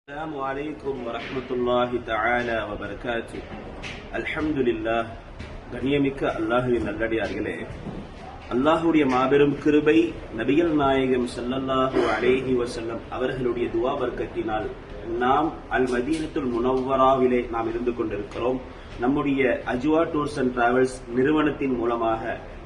السلام عليكم ورحمة الله تعالى وبركاته. الحمد لله. கண்ணியமிக்க அல்லாஹ்வின் நல்லடியார்களே, அல்லாஹ்வுடைய மாபெரும் கிருபை நபிகள் நாயகம் ஸல்லல்லாஹு அலைஹி வஸல்லம் அவர்களுடைய துஆ பரக்கத்தினால் நாம் அல் மதீனத்துல் முனவ்வராவிலே நாம் இருந்து கொண்டிருக்கிறோம். நம்முடைய அஜ்வா டூர்ஸ் அண்ட் டிராவல்ஸ் நிறுவனத்தின் மூலமாக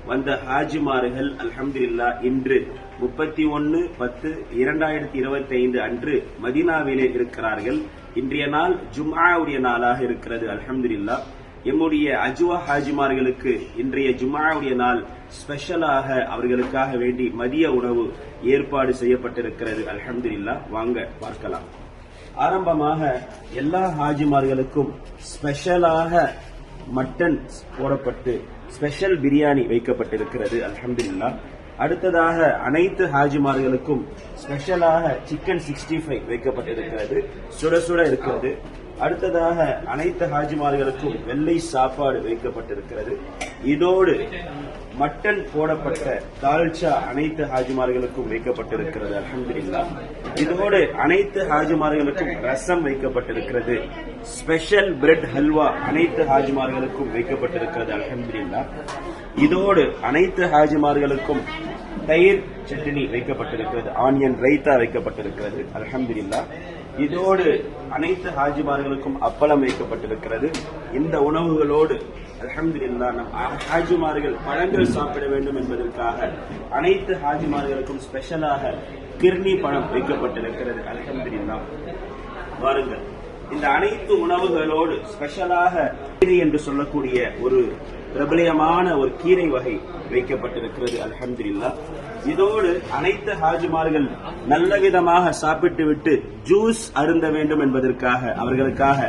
வந்த ஹாஜிமார்கள் அல்ஹம்துலில்லாஹ் இன்று 31/10/2025 அன்று மதீனாவிலே இருக்கிறார்கள். இன்றைய நாள் ஜும்ஆவுடைய நாளாக இருக்கிறது. அல்ஹம்துலில்லாஹ் எம்முடைய அஜ்வா ஹாஜிமார்களுக்கு இன்றைய ஜும்ஆவுடைய நாள் ஸ்பெஷலாக அவர்களுக்காக வேண்டி மதிய உணவு ஏற்பாடு செய்யப்பட்டிருக்கிறது. அல்ஹம்துலில்லாஹ் வாங்க பார்க்கலாம். ஆரம்பமாக எல்லா ஹாஜிமார்களுக்கும் ஸ்பெஷலாக மட்டன் போடப்பட்டு ஸ்பெஷல் பிரியாணி வைக்கப்பட்டிருக்கிறது. அல்ஹம்துலில்லாஹ். அடுத்ததாக அனைத்து ஹாஜிமார்களுக்கும் ஸ்பெஷலாக சிக்கன் 65 வைக்கப்பட்டிருக்கிறது. சுட சுட இருக்கிறது. அடுத்ததாக அனைத்து ஹாஜிமார்களுக்கும் வெள்ளை சாப்பாடு வைக்கப்பட்டிருக்கிறது. இதோடு மட்டன் போடப்பட்ட தால்ச்சா அனைத்து ஹாஜிமார்களுக்கும் வைக்கப்பட்டிருக்கிறது. அல்ஹம்துலில்லாஹ். இதோடு அனைத்து ஹாஜிமார்களுக்கும் ரசம் வைக்கப்பட்டிருக்கிறது. ஸ்பெஷல் பிரெட் ஹல்வா அனைத்து ஹாஜிமார்களுக்கும் வைக்கப்பட்டிருக்கிறது. அல்ஹம்துலில்லாஹ். இதோடு அனைத்து ஹாஜிமார்களுக்கும் தயிர் சட்னி வைக்கப்பட்டிருக்கிறது. ஆனியன் ரைத்தா வைக்கப்பட்டிருக்கிறது. அல்ஹம்துலில்லாஹ். இதோடு அனைத்து ஹாஜிமார்களுக்கும் அப்பளம் வைக்கப்பட்டிருக்கிறது. இந்த உணவுகளோடு அல்ஹம்துலில்லாஹ் நம் ஹாஜிமார்கள் பழங்கள் சாப்பிட வேண்டும் என்பதற்காக அனைத்து ஹாஜிமார்களுக்கும் ஸ்பெஷலாக கிர்னி பழம் வைக்கப்பட்டிருக்கிறது. அல்ஹம்துலில்லாஹ். வாருங்கள், இந்த அனைத்து உணவுகளோடு ஸ்பெஷலாக கீரை என்று சொல்லக்கூடிய ஒரு பிரபலமான ஒரு கீரை வகை வைக்கப்பட்டிருக்கிறது. அல்ஹம்துலில்லாஹ். இதோடு அனைத்து ஹாஜிமார்கள் நல்ல விதமாக சாப்பிட்டு விட்டு ஜூஸ் அருந்த வேண்டும் என்பதற்காக அவர்களுக்காக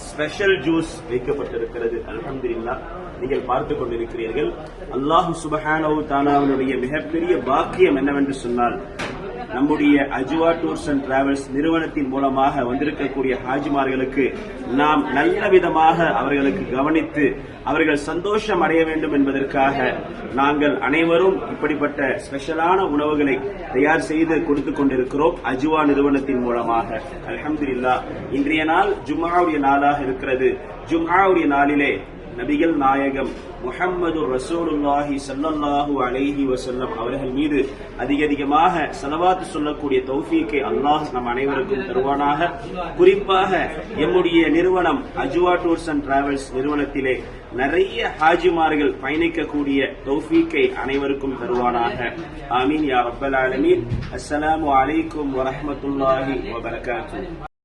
ஸ்பெஷல் ஜூஸ் வைக்கப்பட்டிருக்கிறது. அல்ஹம்துலில்லாஹ். நீங்கள் பார்த்துக் கொண்டிருக்கிறீர்கள். அல்லாஹ் சுப்ஹானஹு தஆலாவுடைய மிகப்பெரிய பாக்கியம் என்னவென்று சொன்னால், நம்முடைய அஜ்வா டூர்ஸ் அண்ட் டிராவல்ஸ் நிறுவனத்தின் மூலமாக வந்திருக்கக்கூடிய ஹாஜிமார்களுக்கு நாம் நல்ல விதமாக அவர்களுக்கு கவனித்து அவர்கள் சந்தோஷம் அடைய வேண்டும் என்பதற்காக நாங்கள் அனைவரும் இப்படிப்பட்ட ஸ்பெஷலான உணவுகளை தயார் செய்து கொடுத்துக் கொண்டிருக்கிறோம் அஜ்வா நிறுவனத்தின் மூலமாக. அல்ஹம்துலில்லாஹ். இன்றைய நாள் ஜும்ஆவுடைய நாளாக இருக்கிறது. ஜும்ஆவுடைய நாளிலே நபிகள் நாயகம் முஹம்மது ரசூலுல்லாஹி ஸல்லல்லாஹு அலைஹி வஸல்லம் அவர்கள் மீது அதிகமாக ஸலவாத் சொல்லக்கூடிய தௌஃபீக்கை அல்லாஹ் நம் அனைவருக்கும் தருவானாக. குறிப்பாக எம்முடைய நிறுவனம் அஜ்வா டூர்ஸ் அண்ட் டிராவல்ஸ் நிறுவனத்திலே நிறைய ஹாஜிமார்கள் பயணிக்கக்கூடிய தௌஃபீக்கை அனைவருக்கும் தருவானாக. ஆமீன் யா ரப்பல் ஆலமீன். அஸ்ஸலாமு அலைக்கும் வரஹ்மத்துல்லாஹி வபரகாத்துஹு.